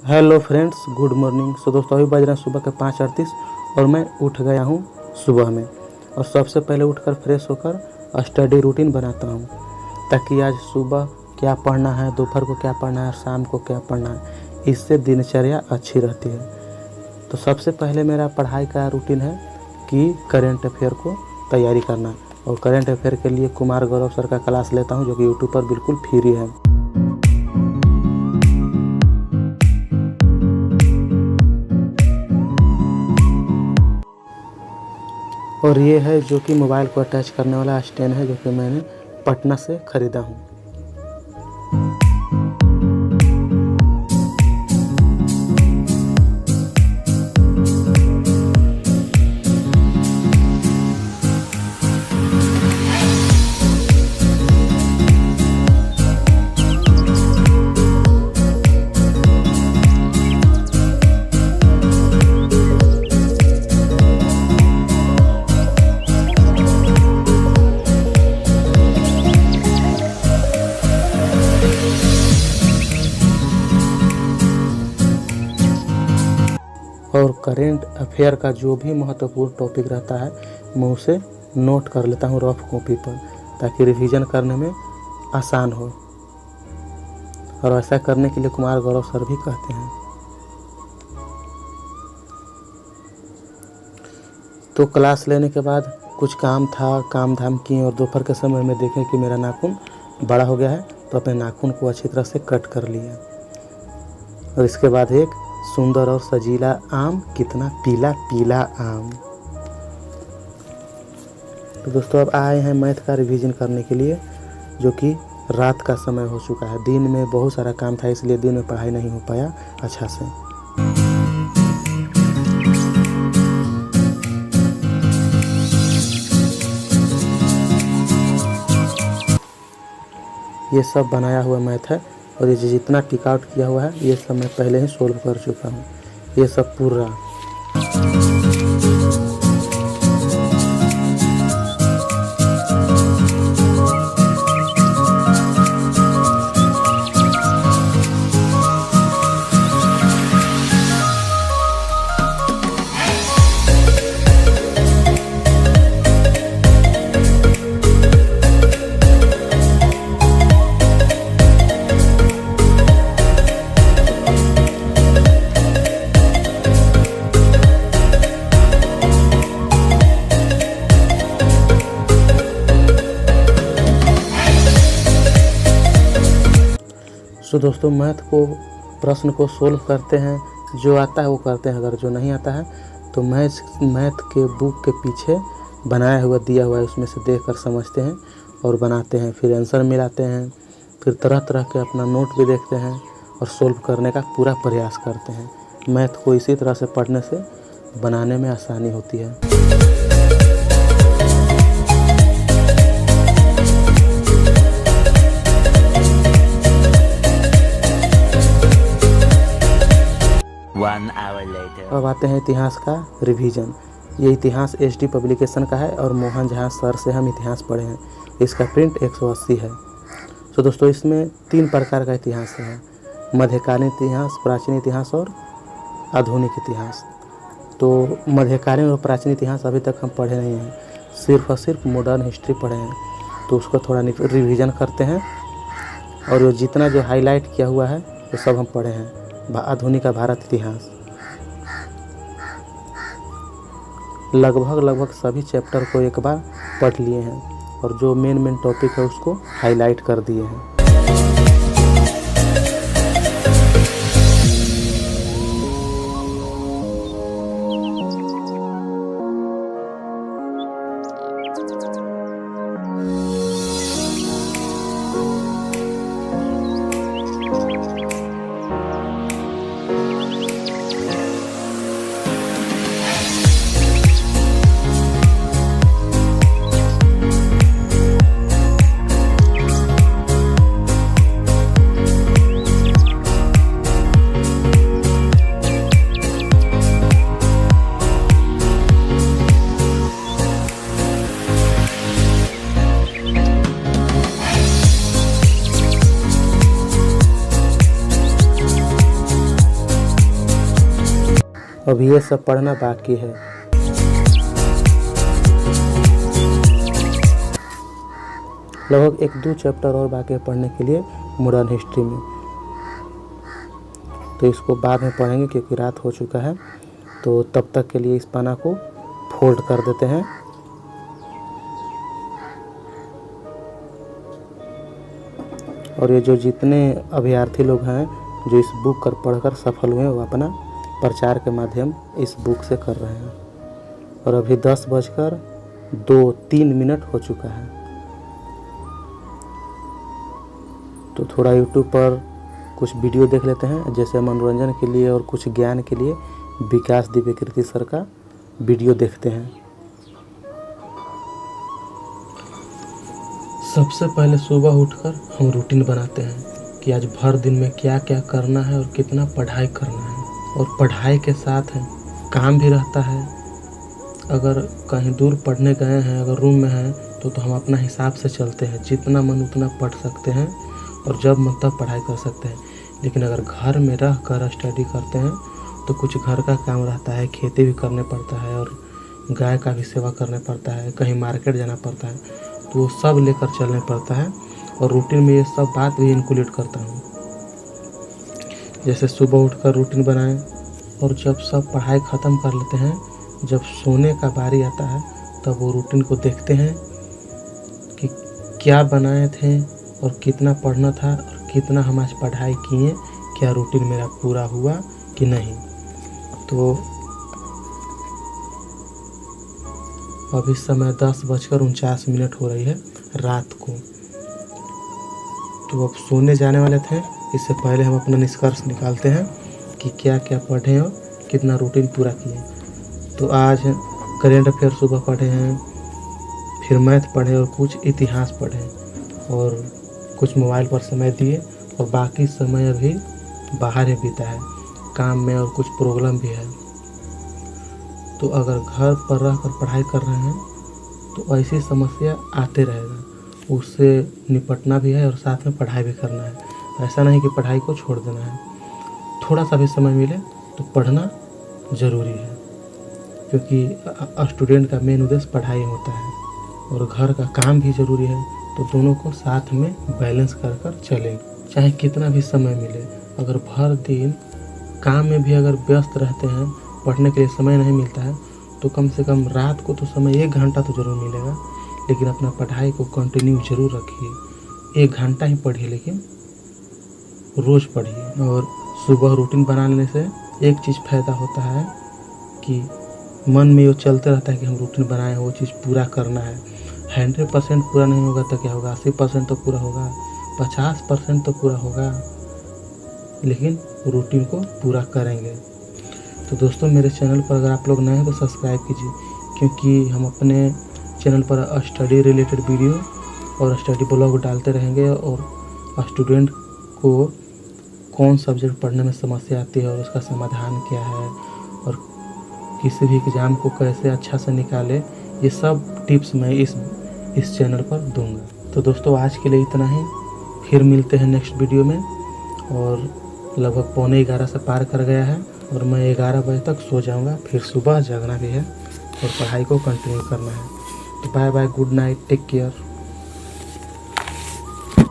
Hello friends, good morning. दोस्तों अभी बज रहे हैं सुबह के 5:38 और मैं उठ गया हूँ सुबह में। और सबसे पहले उठकर फ्रेश होकर स्टडी रूटीन बनाता हूँ ताकि आज सुबह क्या पढ़ना है, दोपहर को क्या पढ़ना है और शाम को क्या पढ़ना है, इससे दिनचर्या अच्छी रहती है। तो सबसे पहले मेरा पढ़ाई का रूटीन है कि करेंट अफेयर को तैयारी करना। और करेंट अफेयर के लिए कुमार गौरव सर का क्लास लेता हूँ जो कि यूट्यूब पर बिल्कुल फ्री है। और ये है जो कि मोबाइल को अटैच करने वाला स्टैंड है जो कि मैंने पटना से ख़रीदा हूँ। और करेंट अफेयर का जो भी महत्वपूर्ण टॉपिक रहता है मैं उसे नोट कर लेता हूँ रफ कॉपी पर, ताकि रिवीजन करने में आसान हो। और ऐसा करने के लिए कुमार गौरव सर भी कहते हैं। तो क्लास लेने के बाद कुछ काम था, काम धाम किए और दोपहर के समय में देखें कि मेरा नाखून बड़ा हो गया है तो अपने नाखून को अच्छी तरह से कट कर लिया। और इसके बाद एक सुंदर और सजीला आम, कितना पीला पीला आम। तो दोस्तों अब आए हैं मैथ का रिवीजन करने के लिए, जो कि रात का समय हो चुका है। दिन में बहुत सारा काम था इसलिए दिन में पढ़ाई नहीं हो पाया अच्छा से। ये सब बनाया हुआ मैथ है और ये जितना टिक आउट किया हुआ है ये सब मैं पहले ही सोल्व कर चुका हूँ। ये सब पूरा दोस्तों मैथ को प्रश्न को सोल्व करते हैं, जो आता है वो करते हैं। अगर जो नहीं आता है तो मैथ के बुक के पीछे बनाया हुआ दिया हुआ है उसमें से देखकर समझते हैं और बनाते हैं, फिर आंसर मिलाते हैं, फिर तरह तरह के अपना नोट भी देखते हैं और सोल्व करने का पूरा प्रयास करते हैं। मैथ को इसी तरह से पढ़ने से बनाने में आसानी होती है। अब आते हैं इतिहास का रिवीजन। ये इतिहास HD पब्लिकेशन का है और मोहन झा सर से हम इतिहास पढ़े हैं। इसका प्रिंट 180 है। तो दोस्तों इसमें 3 प्रकार का इतिहास है: मध्यकालीन इतिहास, प्राचीन इतिहास और आधुनिक इतिहास। तो मध्यकालीन और प्राचीन इतिहास अभी तक हम पढ़े नहीं हैं, सिर्फ और सिर्फ मॉडर्न हिस्ट्री पढ़े हैं। तो उसको थोड़ा रिवीजन करते हैं और जो जितना जो हाईलाइट किया हुआ है वो सब हम पढ़े हैं। आधुनिक भारत इतिहास लगभग सभी चैप्टर को एक बार पढ़ लिए हैं और जो मेन टॉपिक है उसको हाईलाइट कर दिए हैं। अभी ये सब पढ़ना बाकी है। लगभग 1-2 चैप्टर और बाकी है पढ़ने के लिए मॉडर्न हिस्ट्री में, तो इसको बाद में पढ़ेंगे क्योंकि रात हो चुका है। तो तब तक के लिए इस पन्ना को फोल्ड कर देते हैं। और ये जो जितने अभ्यर्थी लोग हैं जो इस बुक कर पढ़कर सफल हुए, वो अपना प्रचार के माध्यम इस बुक से कर रहे हैं। और अभी 10:02-3 हो चुका है। तो थोड़ा यूट्यूब पर कुछ वीडियो देख लेते हैं, जैसे मनोरंजन के लिए और कुछ ज्ञान के लिए विकास दिव्यकीर्ति सर का वीडियो देखते हैं। सबसे पहले सुबह उठकर हम रूटीन बनाते हैं कि आज भर दिन में क्या क्या करना है और कितना पढ़ाई करना है। और पढ़ाई के साथ काम भी रहता है। अगर कहीं दूर पढ़ने गए हैं, अगर रूम में हैं तो हम अपना हिसाब से चलते हैं, जितना मन उतना पढ़ सकते हैं और जब मन तब पढ़ाई कर सकते हैं। लेकिन अगर घर में रह कर स्टडी करते हैं तो कुछ घर का काम रहता है, खेती भी करने पड़ता है और गाय का भी सेवा करने पड़ता है, कहीं मार्केट जाना पड़ता है, तो वो सब लेकर चलने पड़ता है। और रूटीन में ये सब बात भी इंक्लूड करता हूँ। जैसे सुबह उठकर रूटीन बनाएं और जब सब पढ़ाई ख़त्म कर लेते हैं, जब सोने का बारी आता है तब वो रूटीन को देखते हैं कि क्या बनाए थे और कितना पढ़ना था और कितना हम आज पढ़ाई किए, क्या रूटीन मेरा पूरा हुआ कि नहीं। तो अभी समय 10:49 हो रही है रात को। तो अब सोने जाने वाले थे, इससे पहले हम अपना निष्कर्ष निकालते हैं कि क्या क्या पढ़े और कितना रूटीन पूरा किए। तो आज करेंट अफेयर सुबह पढ़े हैं, फिर मैथ पढ़े और कुछ इतिहास पढ़े और कुछ मोबाइल पर समय दिए और बाकी समय अभी बाहर ही बीता है, काम में और कुछ प्रॉब्लम भी है। तो अगर घर पर रहकर पढ़ाई कर रहे हैं तो ऐसी समस्या आते रहेगा, उससे निपटना भी है और साथ में पढ़ाई भी करना है। ऐसा नहीं कि पढ़ाई को छोड़ देना है। थोड़ा सा भी समय मिले तो पढ़ना ज़रूरी है, क्योंकि स्टूडेंट का मेन उद्देश्य पढ़ाई होता है और घर का काम भी ज़रूरी है। तो दोनों को साथ में बैलेंस कर कर चलें, चाहे कितना भी समय मिले। अगर भर दिन काम में भी अगर व्यस्त रहते हैं, पढ़ने के लिए समय नहीं मिलता है, तो कम से कम रात को तो समय 1 घंटा तो ज़रूर मिलेगा, लेकिन अपना पढ़ाई को कंटिन्यू ज़रूर रखिए। 1 घंटा ही पढ़िए, लेकिन रोज़ पढ़िए। और सुबह रूटीन बनाने से एक चीज़ फ़ायदा होता है कि मन में वो चलते रहता है कि हम रूटीन बनाए, वो चीज़ पूरा करना है। 100% पूरा नहीं होगा तो क्या होगा, 80% तो पूरा होगा, 50% तो पूरा होगा, लेकिन रूटीन को पूरा करेंगे। तो दोस्तों, मेरे चैनल पर अगर आप लोग नए हैं तो सब्सक्राइब कीजिए, क्योंकि हम अपने चैनल पर स्टडी रिलेटेड वीडियो और स्टडी ब्लॉग डालते रहेंगे और स्टूडेंट को कौन सब्जेक्ट पढ़ने में समस्या आती है और उसका समाधान क्या है और किसी भी एग्ज़ाम को कैसे अच्छा से निकाले, ये सब टिप्स मैं इस चैनल पर दूंगा। तो दोस्तों, आज के लिए इतना ही, फिर मिलते हैं नेक्स्ट वीडियो में। और लगभग 11:15 से पार कर गया है और मैं 11 बजे तक सो जाऊंगा, फिर सुबह जगना भी है और पढ़ाई को कंटिन्यू करना है। तो bye bye, good night, take care.